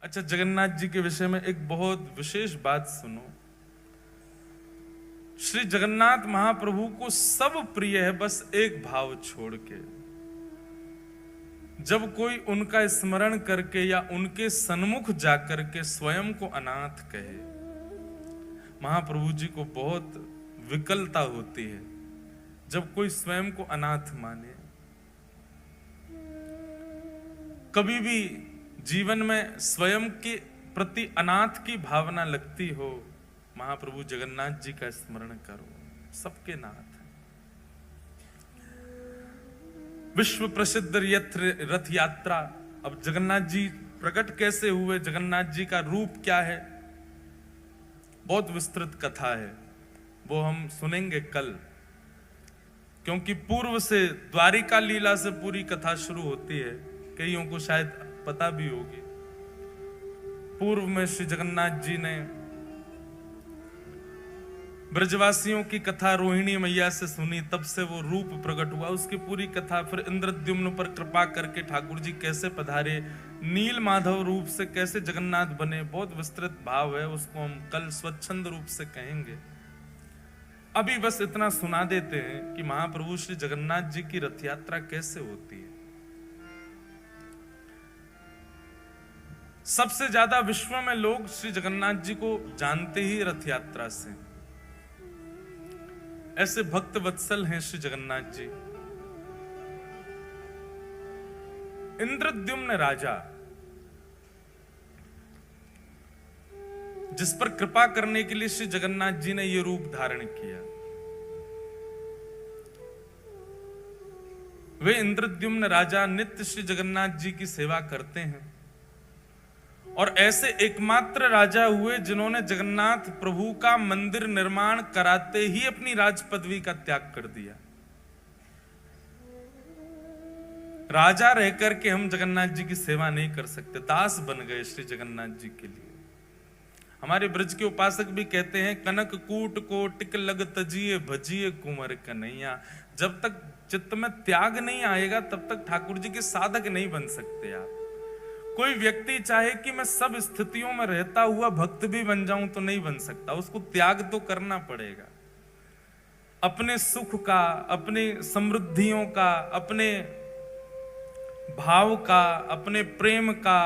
अच्छा, जगन्नाथ जी के विषय में एक बहुत विशेष बात सुनो। श्री जगन्नाथ महाप्रभु को सब प्रिय है, बस एक भाव छोड़ के। जब कोई उनका स्मरण करके या उनके सन्मुख जाकर के स्वयं को अनाथ कहे, महाप्रभु जी को बहुत विकलता होती है जब कोई स्वयं को अनाथ माने। कभी भी जीवन में स्वयं के प्रति अनाथ की भावना लगती हो, महाप्रभु जगन्नाथ जी का स्मरण करो, सबके नाथ हैं। विश्व प्रसिद्ध रथ यात्रा। अब जगन्नाथ जी प्रकट कैसे हुए, जगन्नाथ जी का रूप क्या है, बहुत विस्तृत कथा है, वो हम सुनेंगे कल। क्योंकि पूर्व से द्वारिका लीला से पूरी कथा शुरू होती है, कईयों को शायद पता भी होगी। पूर्व में श्री जगन्नाथ जी ने ब्रजवासियों की कथा रोहिणी मैया से सुनी, तब से वो रूप प्रकट हुआ, उसकी पूरी कथा। फिर इंद्रद्युम्न पर कृपा करके ठाकुर जी कैसे पधारे, नील माधव रूप से कैसे जगन्नाथ बने, बहुत विस्तृत भाव है, उसको हम कल स्वच्छंद रूप से कहेंगे। अभी बस इतना सुना देते हैं कि महाप्रभु श्री जगन्नाथ जी की रथ यात्रा कैसे होती है। सबसे ज्यादा विश्व में लोग श्री जगन्नाथ जी को जानते ही रथ यात्रा से। ऐसे भक्त वत्सल हैं श्री जगन्नाथ जी। इंद्रद्युम्न राजा, जिस पर कृपा करने के लिए श्री जगन्नाथ जी ने यह रूप धारण किया, वे इंद्रद्युम्न राजा नित्य श्री जगन्नाथ जी की सेवा करते हैं और ऐसे एकमात्र राजा हुए जिन्होंने जगन्नाथ प्रभु का मंदिर निर्माण कराते ही अपनी राज पदवी का त्याग कर दिया। राजा रहकर के हम जगन्नाथ जी की सेवा नहीं कर सकते, दास बन गए श्री जगन्नाथ जी के लिए। हमारे ब्रज के उपासक भी कहते हैं, कनक कूट को टिक लग तजिए भजिए कुंवर कन्हैया। जब तक चित्त में त्याग नहीं आएगा तब तक ठाकुर जी के साधक नहीं बन सकते आप। कोई व्यक्ति चाहे कि मैं सब स्थितियों में रहता हुआ भक्त भी बन जाऊं तो नहीं बन सकता, उसको त्याग तो करना पड़ेगा। अपने सुख का, अपने समृद्धियों का, अपने भाव का, अपने प्रेम का,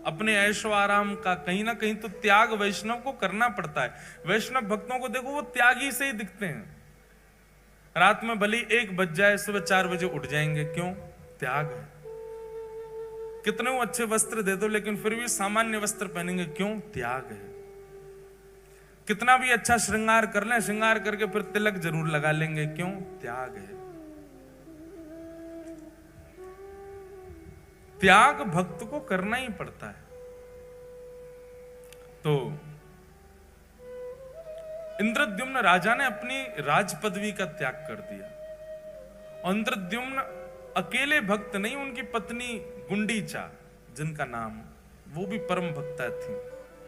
अपने ऐशो आराम का कहीं ना कहीं तो त्याग वैष्णव को करना पड़ता है। वैष्णव भक्तों को देखो, वो त्यागी से ही दिखते हैं। रात में भले 1 बज जाए, सुबह 4 बजे उठ जाएंगे, क्यों? त्याग है। कितने वो अच्छे वस्त्र दे दो लेकिन फिर भी सामान्य वस्त्र पहनेंगे, क्यों? त्याग है। कितना भी अच्छा श्रृंगार कर लें, श्रृंगार करके फिर तिलक जरूर लगा लेंगे, क्यों? त्याग है। त्याग भक्त को करना ही पड़ता है। तो इंद्रद्युम्न राजा ने अपनी राज पदवी का त्याग कर दिया। इंद्रद्युम्न अकेले भक्त नहीं, उनकी पत्नी गुंडीचा, जिनका नाम, वो भी परम भक्ता थी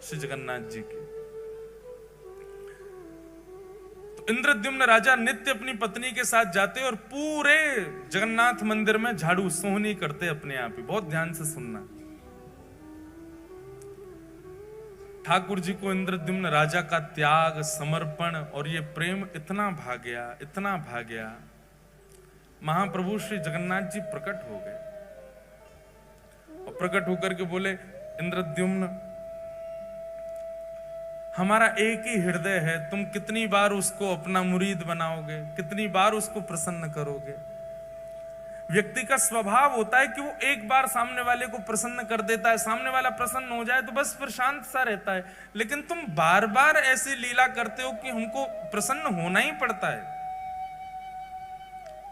श्री जगन्नाथ जी की। तो इंद्रद्युम्न राजा नित्य अपनी पत्नी के साथ जाते और पूरे जगन्नाथ मंदिर में झाड़ू सोहनी करते अपने आप ही। बहुत ध्यान से सुनना। ठाकुर जी को इंद्रद्युम्न राजा का त्याग, समर्पण और ये प्रेम इतना भा गया, इतना भा गया, महाप्रभु श्री जगन्नाथ जी प्रकट हो गए और प्रकट होकर के बोले, इंद्रद्युम्न, हमारा एक ही हृदय है, तुम कितनी बार उसको अपना मुरीद बनाओगे, कितनी बार उसको प्रसन्न करोगे। व्यक्ति का स्वभाव होता है कि वो एक बार सामने वाले को प्रसन्न कर देता है, सामने वाला प्रसन्न हो जाए तो बस फिर शांत सा रहता है। लेकिन तुम बार बार ऐसी लीला करते हो कि हमको प्रसन्न होना ही पड़ता है।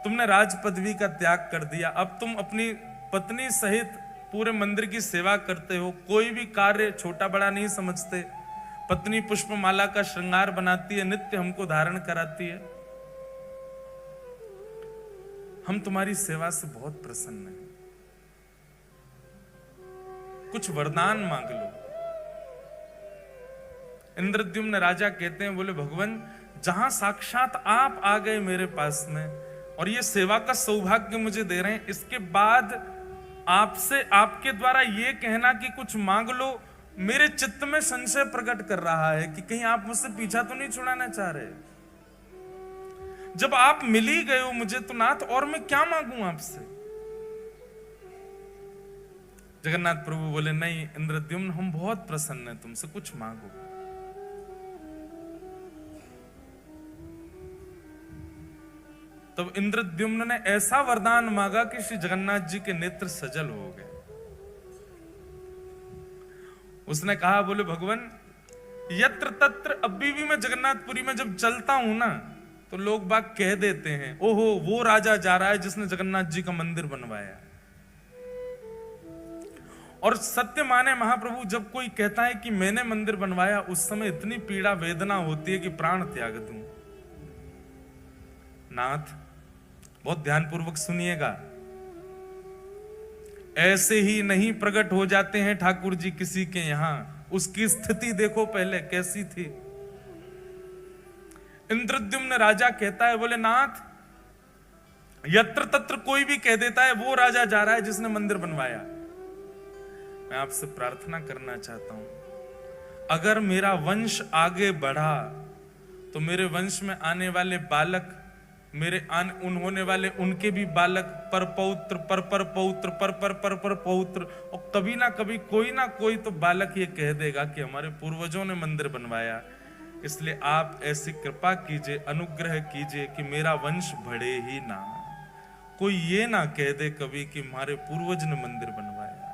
तुमने राज पदवी का त्याग कर दिया, अब तुम अपनी पत्नी सहित पूरे मंदिर की सेवा करते हो, कोई भी कार्य छोटा बड़ा नहीं समझते। पत्नी पुष्पमाला का श्रृंगार बनाती है, नित्य हमको धारण कराती है। हम तुम्हारी सेवा से बहुत प्रसन्न हैं, कुछ वरदान मांग लो। इंद्रद्युम्न राजा कहते हैं, बोले भगवान, जहां साक्षात आप आ गए मेरे पास में और ये सेवा का सौभाग्य मुझे दे रहे हैं, इसके बाद आपसे, आपके द्वारा ये कहना कि कुछ मांग लो, मेरे चित्त में संशय प्रकट कर रहा है कि कहीं आप मुझसे पीछा तो नहीं छुड़ाना चाह रहे। जब आप मिल ही गए हो मुझे तो नाथ और मैं क्या मांगू आपसे। जगन्नाथ प्रभु बोले, नहीं इंद्रद्युम्न, हम बहुत प्रसन्न हैं तुमसे, कुछ मांगो। तब इंद्रद्युम्न ने ऐसा वरदान मांगा कि श्री जगन्नाथ जी के नेत्र सजल हो गए। उसने कहा, बोले भगवान, यत्र तत्र, अभी भी मैं जगन्नाथपुरी में जब चलता हूं ना तो लोग बाग कह देते हैं, ओहो वो राजा जा रहा है जिसने जगन्नाथ जी का मंदिर बनवाया। और सत्य माने महाप्रभु, जब कोई कहता है कि मैंने मंदिर बनवाया, उस समय इतनी पीड़ा वेदना होती है कि प्राण त्याग दूं। नाथ बहुत ध्यानपूर्वक सुनिएगा, ऐसे ही नहीं प्रकट हो जाते हैं ठाकुर जी किसी के यहां। उसकी स्थिति देखो पहले कैसी थी। इंद्रद्युम्न राजा कहता है, बोले नाथ, यत्र तत्र कोई भी कह देता है वो राजा जा रहा है जिसने मंदिर बनवाया। मैं आपसे प्रार्थना करना चाहता हूं, अगर मेरा वंश आगे बढ़ा तो मेरे वंश में आने वाले बालक, मेरे होने वाले उनके भी बालक पर पौत्र पर पौत्र पर पौत्र, और कभी ना कभी कोई ना कोई तो बालक ये कह देगा कि हमारे पूर्वजों ने मंदिर बनवाया। इसलिए आप ऐसी कृपा कीजिए, अनुग्रह कीजिए कि मेरा वंश बढ़े ही ना, कोई ये ना कह दे कभी कि हमारे पूर्वज ने मंदिर बनवाया।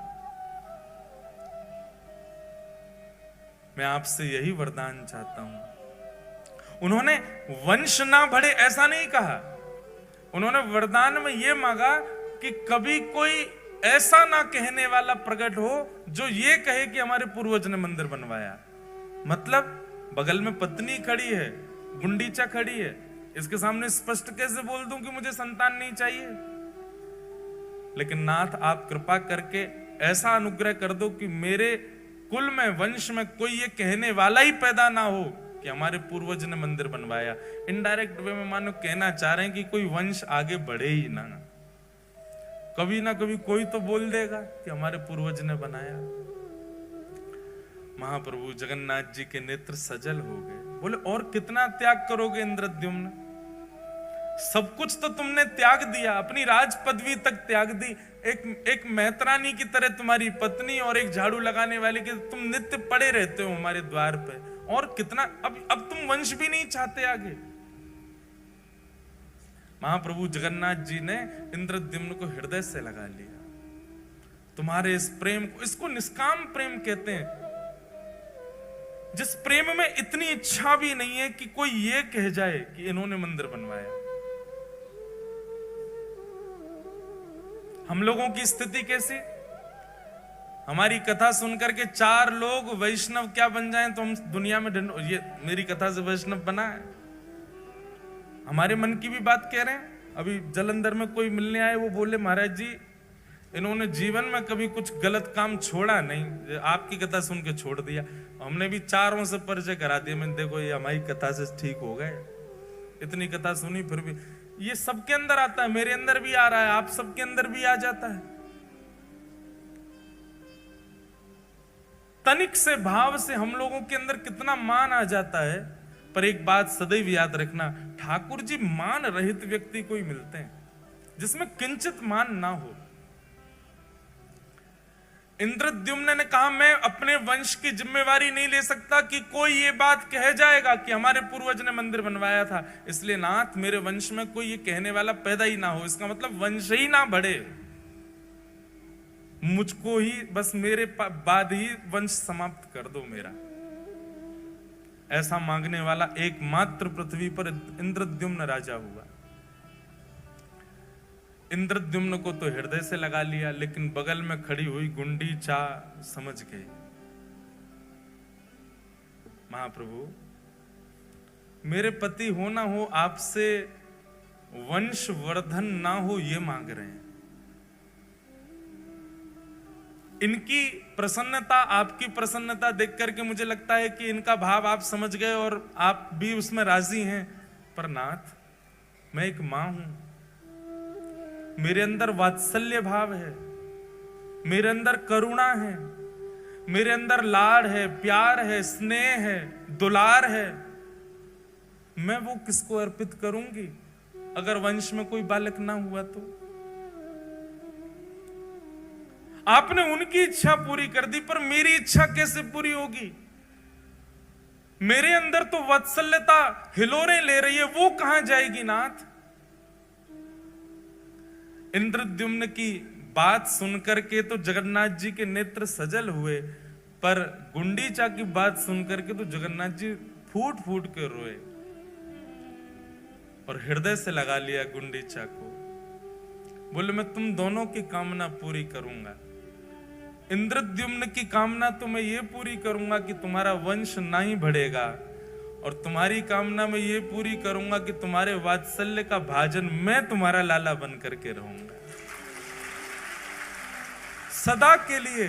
मैं आपसे यही वरदान चाहता हूं। उन्होंने वंश ना बढ़े ऐसा नहीं कहा, उन्होंने वरदान में यह मांगा कि कभी कोई ऐसा ना कहने वाला प्रकट हो जो ये कहे कि हमारे पूर्वज ने मंदिर बनवाया। मतलब बगल में पत्नी खड़ी है, गुंडीचा खड़ी है, इसके सामने स्पष्ट कैसे बोल दूं कि मुझे संतान नहीं चाहिए। लेकिन नाथ आप कृपा करके ऐसा अनुग्रह कर दो कि मेरे कुल में, वंश में कोई ये कहने वाला ही पैदा ना हो कि हमारे पूर्वज ने मंदिर बनवाया। इनडायरेक्ट वे में मानो कहना चाह रहे हैं कि कोई वंश आगे बढ़े ही ना, कभी ना कभी कोई तो बोल देगा कि हमारे पूर्वज ने बनाया। महाप्रभु जगन्नाथ जी के नेत्र सजल हो गए। बोले, और कितना त्याग करोगे इंद्रद्युम्न, सब कुछ तो तुमने त्याग दिया, अपनी राज पदवी तक त्याग दी, एक मैत्रानी की तरह तुम्हारी पत्नी और एक झाड़ू लगाने वाले के तुम नित्य पड़े रहते हो हमारे द्वार पे, और कितना, अब तुम वंश भी नहीं चाहते आगे। महाप्रभु जगन्नाथ जी ने इंद्रद्युम्न को हृदय से लगा लिया। तुम्हारे इस प्रेम को, इसको निष्काम प्रेम कहते हैं, जिस प्रेम में इतनी इच्छा भी नहीं है कि कोई ये कह जाए कि इन्होंने मंदिर बनवाया। हम लोगों की स्थिति कैसी, हमारी कथा सुनकर के 4 लोग वैष्णव क्या बन जाएं तो हम दुनिया में ये मेरी कथा से वैष्णव बना है। हमारे मन की भी बात कह रहे हैं। अभी जलंधर में कोई मिलने आए, वो बोले महाराज जी इन्होंने जीवन में कभी कुछ गलत काम छोड़ा नहीं, आपकी कथा सुन के छोड़ दिया। हमने भी 4 से परिचय करा दिया, मैंने देखो ये हमारी कथा से ठीक हो गए। इतनी कथा सुनी फिर भी ये सबके अंदर आता है, मेरे अंदर भी आ रहा है, आप सबके अंदर भी आ जाता है। तनिक से भाव से हम लोगों के अंदर कितना मान आ जाता है। पर एक बात सदैव याद रखना, ठाकुर जी मान रहित व्यक्ति को ही मिलते हैं जिसमें किंचित मान ना हो। इंद्रद्युम्न ने कहा, मैं अपने वंश की जिम्मेवारी नहीं ले सकता कि कोई ये बात कह जाएगा कि हमारे पूर्वज ने मंदिर बनवाया था, इसलिए नाथ मेरे वंश में कोई ये कहने वाला पैदा ही ना हो। इसका मतलब वंश ही ना बढ़े, मुझको ही बस मेरे बाद ही वंश समाप्त कर दो मेरा। ऐसा मांगने वाला एकमात्र पृथ्वी पर इंद्रद्युम्न राजा हुआ। इंद्रद्युम्न को तो हृदय से लगा लिया, लेकिन बगल में खड़ी हुई गुंडीचा समझ गई। महाप्रभु मेरे पति हो ना हो, आपसे वंश वर्धन ना हो ये मांग रहे हैं। इनकी प्रसन्नता, आपकी प्रसन्नता देख करके मुझे लगता है कि इनका भाव आप समझ गए और आप भी उसमें राजी हैं। पर नाथ मैं एक मां हूं, मेरे अंदर वात्सल्य भाव है, मेरे अंदर करुणा है, मेरे अंदर लाड़ है, प्यार है, स्नेह है, दुलार है, मैं वो किसको अर्पित करूंगी अगर वंश में कोई बालक ना हुआ तो? आपने उनकी इच्छा पूरी कर दी, पर मेरी इच्छा कैसे पूरी होगी? मेरे अंदर तो वात्सल्यता हिलोरे ले रही है, वो कहां जाएगी नाथ? इंद्रद्युम्न की बात सुनकर के तो जगन्नाथ जी के नेत्र सजल हुए, पर गुंडीचा की बात सुनकर के तो जगन्नाथ जी फूट फूट के रोए और हृदय से लगा लिया गुंडीचा को। बोले मैं तुम दोनों की कामना पूरी करूंगा। इंद्रद्युम्न की कामना तो मैं ये पूरी करूंगा कि तुम्हारा वंश ना ही बढ़ेगा, और तुम्हारी कामना मैं ये पूरी करूंगा कि तुम्हारे वात्सल्य का भाजन मैं तुम्हारा लाला बन करके रहूंगा सदा के लिए।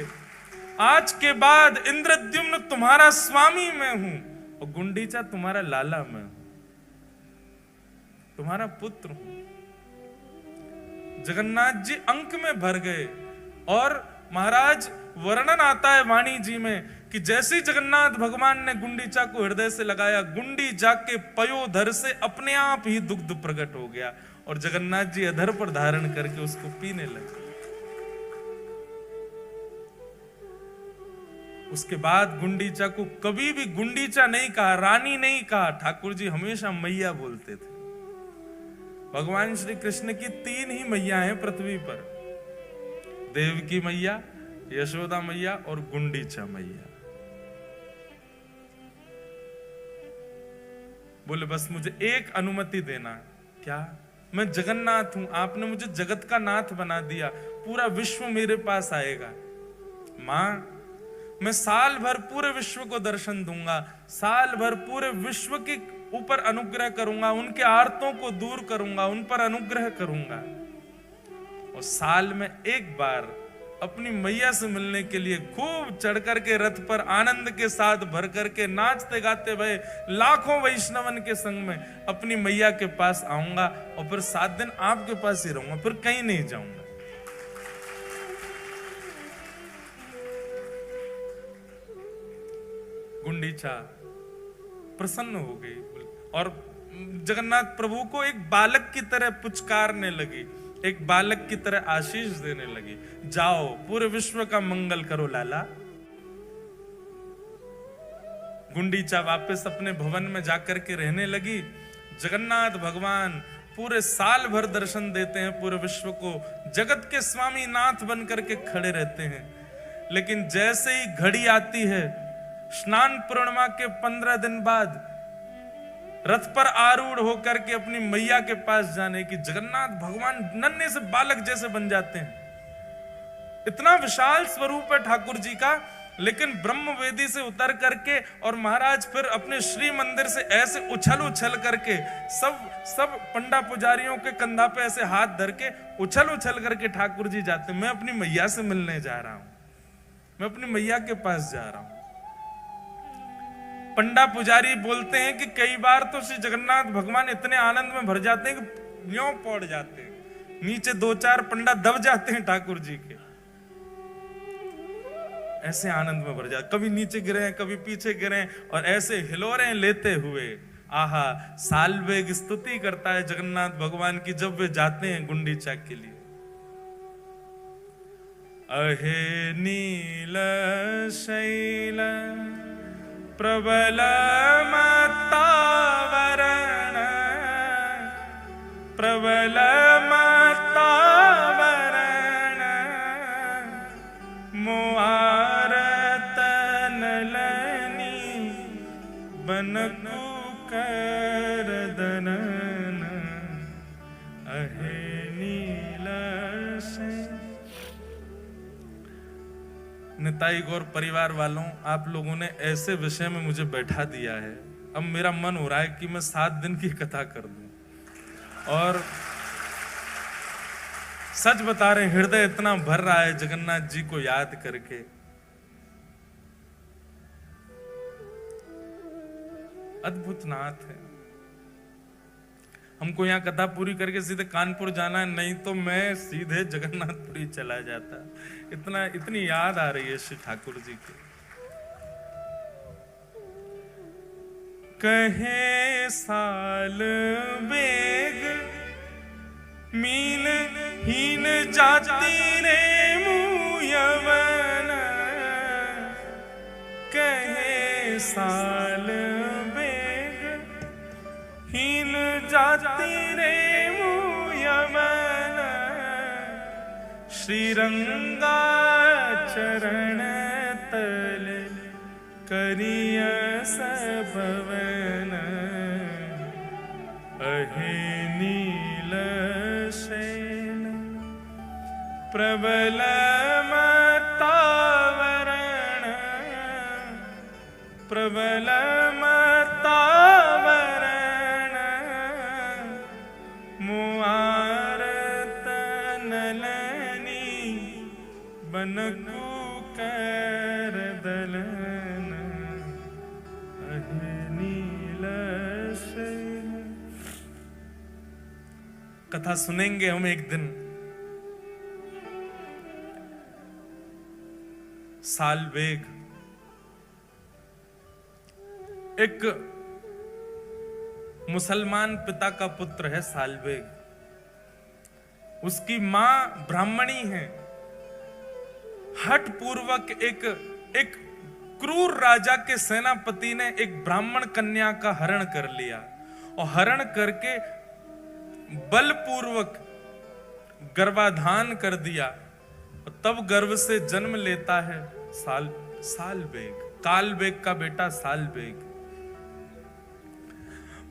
आज के बाद इंद्रद्युम्न तुम्हारा स्वामी मैं हूं और गुंडीचा तुम्हारा लाला मैं हूं, तुम्हारा पुत्र हूं। जगन्नाथ जी अंक में भर गए और महाराज वर्णन आता है वाणी जी में कि जैसे जगन्नाथ भगवान ने गुंडीचा को हृदय से लगाया, गुंडी जाके पयोधर से अपने आप ही दुग्ध प्रकट हो गया और जगन्नाथ जी अधर पर धारण करके उसको पीने लगे। उसके बाद गुंडीचा को कभी भी गुंडीचा नहीं कहा, रानी नहीं कहा, ठाकुर जी हमेशा मैया बोलते थे। भगवान श्री कृष्ण की 3 ही मैया हैं पृथ्वी पर, देवकी मैया, यशोदा मैया और गुंडीचा मैया। बोले बस मुझे एक अनुमति देना। क्या? मैं जगन्नाथ हूं, आपने मुझे जगत का नाथ बना दिया, पूरा विश्व मेरे पास आएगा। मां, मैं साल भर पूरे विश्व को दर्शन दूंगा, साल भर पूरे विश्व के ऊपर अनुग्रह करूंगा, उनके आर्तों को दूर करूंगा, उन पर अनुग्रह करूंगा, और साल में एक बार अपनी मैया से मिलने के लिए खूब चढ़ करके रथ पर आनंद के साथ भर करके नाचते गाते भय लाखों वैष्णवन के संग में अपनी मैया के पास आऊंगा और फिर 7 दिन आपके पास ही रहूंगा, फिर कहीं नहीं जाऊंगा। गुंडीचा प्रसन्न हो गई और जगन्नाथ प्रभु को एक बालक की तरह पुचकारने लगी, एक बालक की तरह आशीष देने लगी। जाओ पूरे विश्व का मंगल करो लाला। गुंडीचा वापस अपने भवन में जाकर के रहने लगी। जगन्नाथ भगवान पूरे साल भर दर्शन देते हैं पूरे विश्व को, जगत के स्वामी नाथ बन करके खड़े रहते हैं। लेकिन जैसे ही घड़ी आती है स्नान पूर्णिमा के 15 दिन बाद रथ पर आरूढ़ होकर के अपनी मैया के पास जाने की, जगन्नाथ भगवान नन्हे से बालक जैसे बन जाते हैं। इतना विशाल स्वरूप है ठाकुर जी का, लेकिन ब्रह्म वेदी से उतर करके और महाराज फिर अपने श्री मंदिर से ऐसे उछल करके सब पंडा पुजारियों के कंधा पे ऐसे हाथ धर के उछल करके ठाकुर जी जाते। मैं अपनी मैया से मिलने जा रहा हूं, मैं अपनी मैया के पास जा रहा हूं। पंडा पुजारी बोलते हैं कि कई बार तो श्री जगन्नाथ भगवान इतने आनंद में भर जाते हैं कि यूं पड़ जाते हैं, नीचे 2-4 पंडा दब जाते हैं ठाकुर जी के, ऐसे आनंद में भर जाते, कभी नीचे गिरे कभी पीछे गिरे और ऐसे हिलोरे लेते हुए आहा सालवेग स्तुति करता है जगन्नाथ भगवान की जब वे जाते हैं गुंडीचा के लिए। अहे नील शैल प्रबल मत्तावरण प्रबल मत्तावरण मोआरत नलनी बनकु करदनन अहे नील शैल। निताई गौर परिवार वालों, आप लोगों ने ऐसे विषय में मुझे बैठा दिया है, अब मेरा मन हो रहा है कि मैं 7 दिन की कथा कर दूं। और सच बता रहे, हृदय इतना भर रहा है जगन्नाथ जी को याद करके। अद्भुत नाथ है। हमको यहाँ कथा पूरी करके सीधे कानपुर जाना है, नहीं तो मैं सीधे जगन्नाथपुरी चला जाता। इतनी याद आ रही है श्री ठाकुर जी की। कहे साल बेग मीन हीन जाति रे मुयवन, कहे साल बेग हीन जाति रे मुयवन, श्रीरंगा चरण तल करिय सबवन, अहे नील शैल प्रबल मतावरण, प्रबल मतावरण, मुआरत नलनी बनकु कर दलन, अहे नील शैल। कथा सुनेंगे हम एक दिन। सालबेग एक मुसलमान पिता का पुत्र है। सालबेग, उसकी मां ब्राह्मणी है। हठ पूर्वक एक क्रूर राजा के सेनापति ने एक ब्राह्मण कन्या का हरण कर लिया और हरण करके बलपूर्वक गर्भाधान कर दिया और तब गर्भ से जन्म लेता है सालबेग, कालबेग का बेटा सालबेग।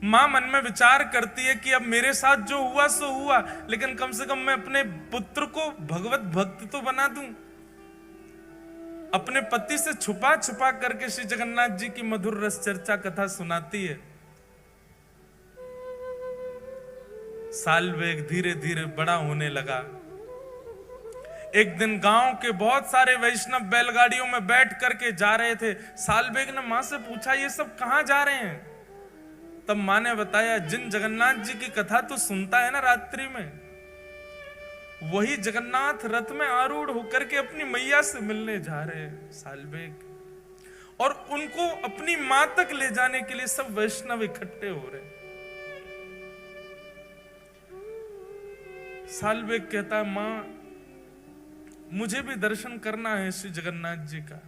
मां मन में विचार करती है कि अब मेरे साथ जो हुआ सो हुआ, लेकिन कम से कम मैं अपने पुत्र को भगवत भक्त तो बना दूं। अपने पति से छुपा छुपा करके श्री जगन्नाथ जी की मधुर रस चर्चा कथा सुनाती है। सालबेग धीरे धीरे बड़ा होने लगा। एक दिन गांव के बहुत सारे वैष्णव बैलगाड़ियों में बैठ करके जा रहे थे। सालबेग ने मां से पूछा, ये सब कहां जा रहे हैं? तब मां ने बताया, जिन जगन्नाथ जी की कथा तो सुनता है ना रात्रि में, वही जगन्नाथ रथ में आरूढ़ होकर के अपनी मैया से मिलने जा रहे हैं सालबेग, और उनको अपनी मां तक ले जाने के लिए सब वैष्णव इकट्ठे हो रहे। सालबेग कहता है, मां मुझे भी दर्शन करना है श्री जगन्नाथ जी का।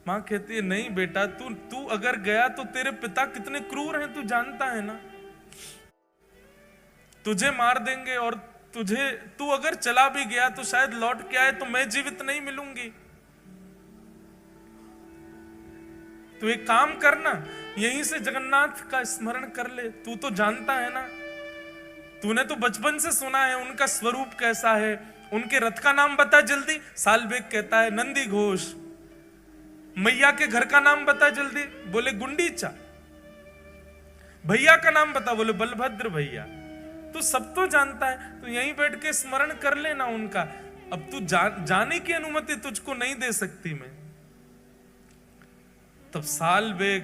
मां कहती है, नहीं बेटा, तू अगर गया तो तेरे पिता कितने क्रूर हैं तू जानता है ना, तुझे मार देंगे, और तू अगर चला भी गया तो शायद लौट के आए तो मैं जीवित नहीं मिलूंगी। तो एक काम करना, यहीं से जगन्नाथ का स्मरण कर ले। तू तो जानता है ना, तूने तो बचपन से सुना है उनका स्वरूप कैसा है। उनके रथ का नाम बता जल्दी। सालबेग कहता है, नंदी घोष। मैया के घर का नाम बता जल्दी। बोले, गुंडीचा। भैया का नाम बता। बोले, बलभद्र भैया। तू सब तो जानता है, तो यहीं बैठ के स्मरण कर लेना उनका। अब तू जाने की अनुमति तुझको नहीं दे सकती मैं। तब सालबेग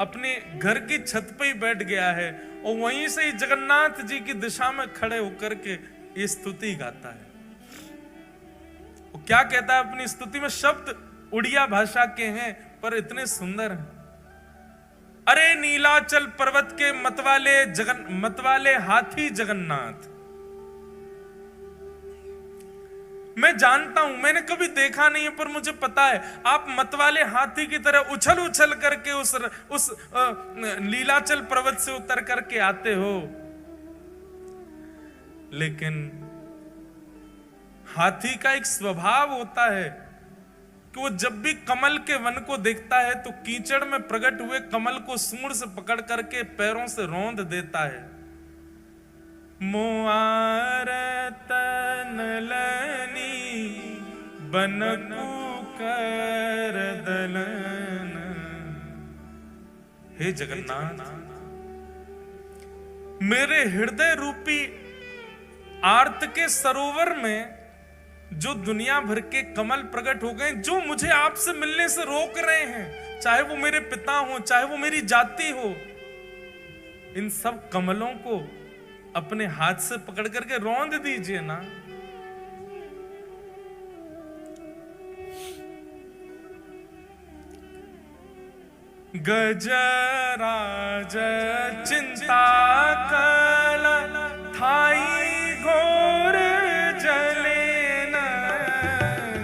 अपने घर की छत पे ही बैठ गया है और वहीं से ही जगन्नाथ जी की दिशा में खड़े होकर के ये स्तुति गाता है। वो क्या कहता है अपनी स्तुति में? शब्द उड़िया भाषा के हैं पर इतने सुंदर हैं। अरे नीलाचल पर्वत के मतवाले हाथी जगन्नाथ, मैं जानता हूं, मैंने कभी देखा नहीं है, पर मुझे पता है आप मतवाले हाथी की तरह उछल उछल करके उस नीलाचल पर्वत से उतर करके आते हो। लेकिन हाथी का एक स्वभाव होता है कि वो जब भी कमल के वन को देखता है तो कीचड़ में प्रकट हुए कमल को सूंड से पकड़ करके पैरों से रौंद देता है। मुआरत नलनी बनकु कर दलन। हे जगन्नाथ, मेरे हृदय रूपी आर्त के सरोवर में जो दुनिया भर के कमल प्रकट हो गए, जो मुझे आपसे मिलने से रोक रहे हैं, चाहे वो मेरे पिता हो, चाहे वो मेरी जाति हो, इन सब कमलों को अपने हाथ से पकड़ करके रौंद दीजिए ना। गजराज चिंता कल थाई घोर जलेन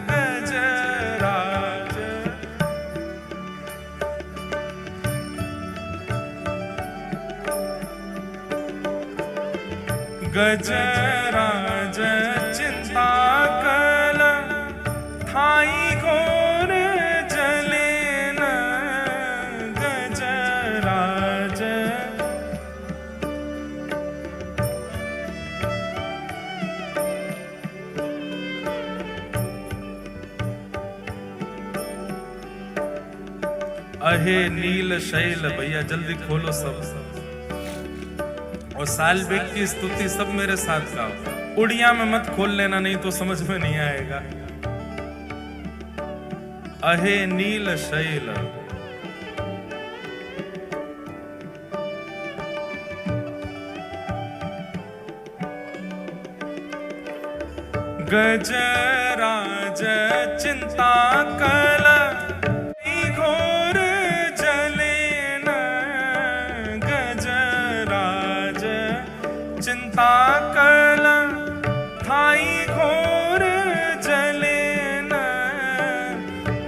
गजराज। गजराज चिंता कल थाई घोर जलेन गजराज। अहे नील शैल, भैया जल्दी खोलो सब, और साल्वेग की स्तुति सब मेरे साथ गाओ। उड़िया में मत खोल लेना, नहीं तो समझ में नहीं आएगा। अहे नील शैल, गजराज चिंता कल घोर जलेन गजराज। चिंता कल थाई घोर जलेन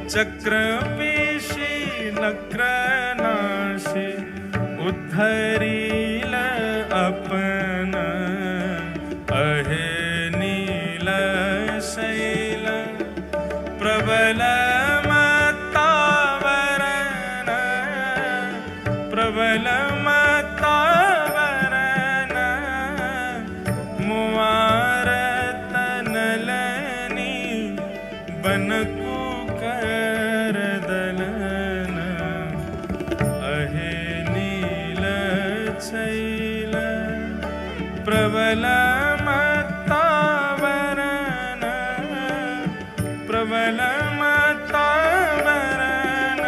चक्र पेशी नक्र नाशी उद्धरील अपन। अहे नील शैल प्रबल मत्तावरण, प्रबल मत्तावरण मुआरत नलनी बनकु कर दलन। अहे नील शैल प्रबल मत्तावरण, प्रबल मत्तावरण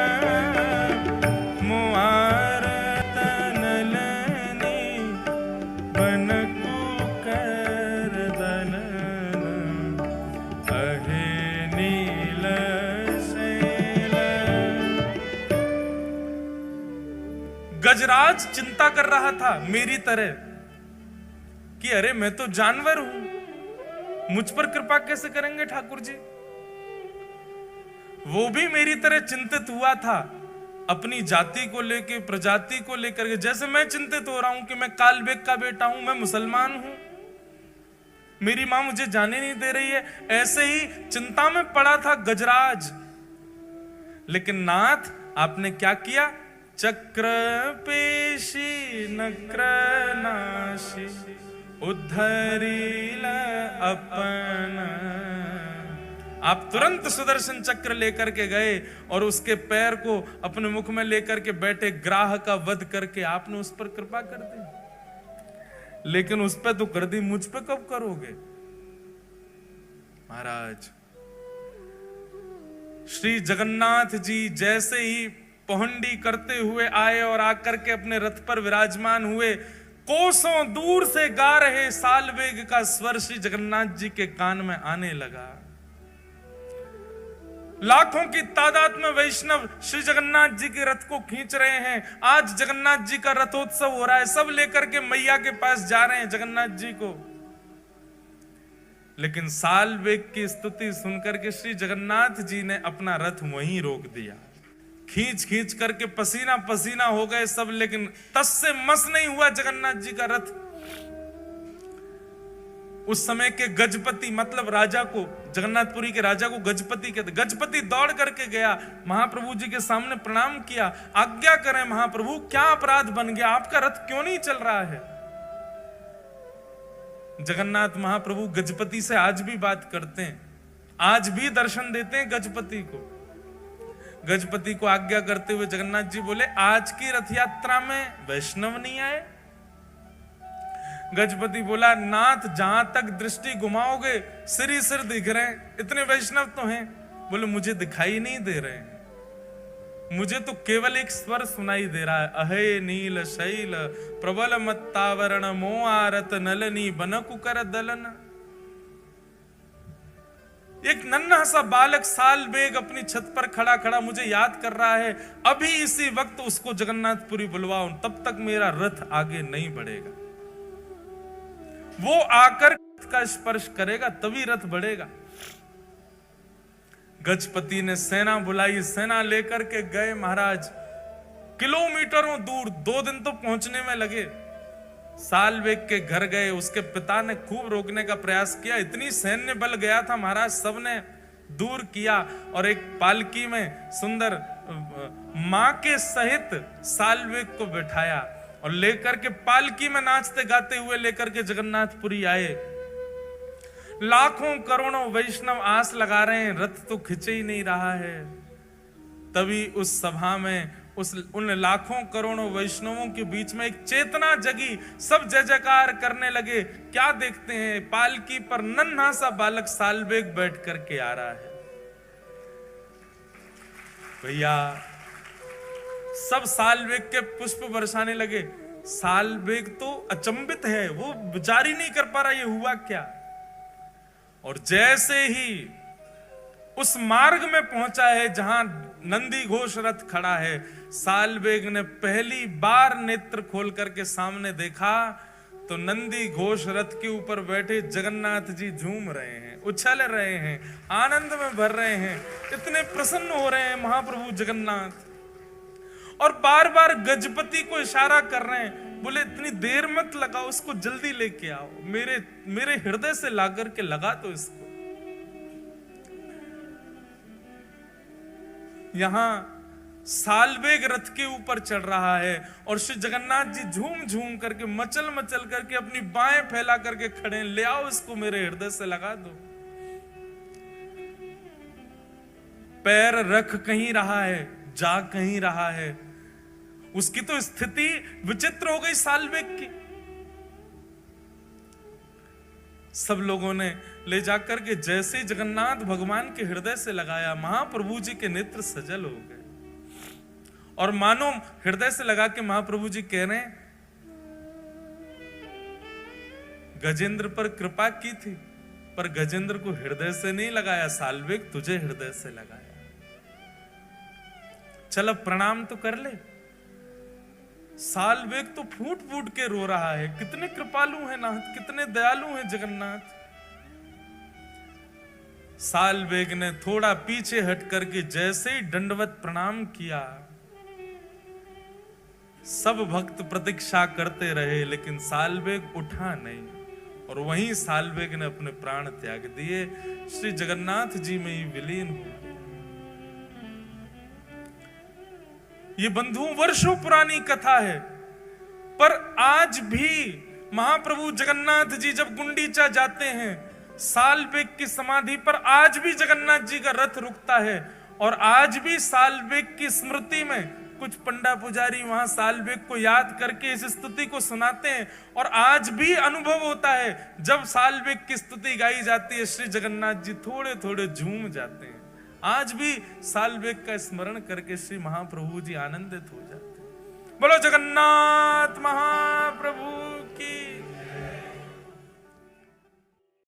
मुआरत नलनी बनकु कर दलन। अहे नील शैल। गजराज चिंता कर रहा था मेरी तरह कि अरे मैं तो जानवर हूं, मुझ पर कृपा कैसे करेंगे ठाकुर जी। वो भी मेरी तरह चिंतित हुआ था अपनी जाति को लेकर, प्रजाति को लेकर, जैसे मैं चिंतित हो रहा हूं कि मैं कालबेग का बेटा हूं, मैं मुसलमान हूं, मेरी मां मुझे जाने नहीं दे रही है। ऐसे ही चिंता में पड़ा था गजराज। लेकिन नाथ आपने क्या किया? चक्र पेशी नक्र नाशी उद्धरील अपन। आप तुरंत सुदर्शन चक्र लेकर के गए और उसके पैर को अपने मुख में लेकर के बैठे ग्राह का वध करके आपने उस पर कृपा कर दी। लेकिन उस पर तो कर दी, मुझ पे कब करोगे महाराज? श्री जगन्नाथ जी जैसे ही पहुंडी करते हुए आए और आकर के अपने रथ पर विराजमान हुए, कोसों दूर से गा रहे सालवेग का स्वर श्री जगन्नाथ जी के कान में आने लगा। लाखों की तादाद में वैष्णव श्री जगन्नाथ जी के रथ को खींच रहे हैं। आज जगन्नाथ जी का रथोत्सव हो रहा है, सब लेकर के मैया के पास जा रहे हैं जगन्नाथ जी को। लेकिन सालवेग की स्तुति सुनकर के श्री जगन्नाथ जी ने अपना रथ वहीं रोक दिया। खींच खींच करके पसीना पसीना हो गए सब, लेकिन तस से मस नहीं हुआ जगन्नाथ जी का रथ। उस समय के गजपति मतलब राजा को, जगन्नाथपुरी के राजा को गजपति कहते। गजपति दौड़ करके गया, महाप्रभु जी के सामने प्रणाम किया। आज्ञा करें महाप्रभु, क्या अपराध बन गया, आपका रथ क्यों नहीं चल रहा है? जगन्नाथ महाप्रभु गजपति से आज भी बात करते हैं, आज भी दर्शन देते हैं गजपति को। गजपति को आज्ञा करते हुए जगन्नाथ जी बोले, आज की रथ यात्रा में वैष्णव नहीं आए? गजपति बोला, नाथ जहां तक दृष्टि घुमाओगे सिर ही सिर दिख रहे हैं, इतने वैष्णव तो हैं। बोले, मुझे दिखाई नहीं दे रहे हैं, मुझे तो केवल एक स्वर सुनाई दे रहा है, अहे नील शैल प्रबल मत्तावरण मोआरत नलनी बनकु कर दलन। एक नन्हा सा बालक सालबेग अपनी छत पर खड़ा खड़ा मुझे याद कर रहा है, अभी इसी वक्त उसको जगन्नाथपुरी बुलवाओ, तब तक मेरा रथ आगे नहीं बढ़ेगा। वो आकर का स्पर्श करेगा तभी रथ बढ़ेगा। गजपति ने सेना बुलाई, सेना लेकर के गए महाराज, किलोमीटरों दूर, 2 दिन तो पहुंचने में लगे। सालबेग के घर गए, उसके पिता ने खूब रोकने का प्रयास किया, इतनी सैन्य बल गया था महाराज, सबने दूर किया और एक पालकी में सुंदर मां के सहित सालबेग को बैठाया और लेकर के पालकी में नाचते गाते हुए लेकर के जगन्नाथपुरी आए। लाखों करोड़ों वैष्णव आस लगा रहे हैं, रथ तो खिंचे ही नहीं रहा है। तभी उस सभा में उन लाखों करोड़ों वैष्णवों के बीच में एक चेतना जगी, सब जय जयकार करने लगे। क्या देखते हैं, पालकी पर नन्हा सा बालक सालबेग बैठ करके आ रहा है। भैया सब सालबेग के पुष्प बरसाने लगे। सालबेग तो अचंभित है, वो विचार ही नहीं कर पा रहा ये हुआ क्या। और जैसे ही उस मार्ग में पहुंचा है जहां नंदी घोष रथ खड़ा है, सालबेग ने पहली बार नेत्र खोल करके सामने देखा तो नंदी घोष रथ के ऊपर बैठे जगन्नाथ जी झूम रहे हैं, उछल रहे हैं, आनंद में भर रहे हैं, इतने प्रसन्न हो रहे हैं महाप्रभु जगन्नाथ। और बार बार गजपति को इशारा कर रहे हैं, बोले इतनी देर मत लगाओ, उसको जल्दी लेके आओ, मेरे हृदय से ला करके लगा दो इसको। यहां सालबेग रथ के ऊपर चढ़ रहा है और श्री जगन्नाथ जी झूम झूम करके मचल मचल करके अपनी बाहें फैला करके खड़े, ले आओ इसको मेरे हृदय से लगा दो। पैर रख कहीं रहा है, जा कहीं रहा है, उसकी तो स्थिति विचित्र हो गई सालबेग की। सब लोगों ने ले जाकर के जैसे जगन्नाथ भगवान के हृदय से लगाया, महाप्रभु जी के नेत्र सजल हो गए और मानो हृदय से लगा के महाप्रभु जी कह रहे हैं, गजेंद्र पर कृपा की थी पर गजेंद्र को हृदय से नहीं लगाया, सालबेग तुझे हृदय से लगाया, चल अब प्रणाम तो कर ले। सालबेग तो फूट फूट के रो रहा है, कितने कृपालु हैं नाथ, कितने दयालु हैं जगन्नाथ। सालबेग ने थोड़ा पीछे हट करके जैसे ही दंडवत प्रणाम किया, सब भक्त प्रतीक्षा करते रहे लेकिन सालबेग उठा नहीं और वहीं सालबेग ने अपने प्राण त्याग दिए, श्री जगन्नाथ जी में ही विलीन हो। ये बंधुओं वर्षों पुरानी कथा है, पर आज भी महाप्रभु जगन्नाथ जी जब गुंडीचा जाते हैं, सालबेग की समाधि पर आज भी जगन्नाथ जी का रथ रुकता है और आज भी सालबेग की स्मृति में कुछ पंडा पुजारी वहां सालबेग को याद करके इस स्तुति को सुनाते हैं और आज भी अनुभव होता है जब सालबेग की स्तुति गाई जाती है, श्री जगन्नाथ जी थोड़े थोड़े झूम जाते हैं। आज भी सालबेग का स्मरण करके श्री महाप्रभु जी आनंदित हो जाते हैं। बोलो जगन्नाथ महाप्रभु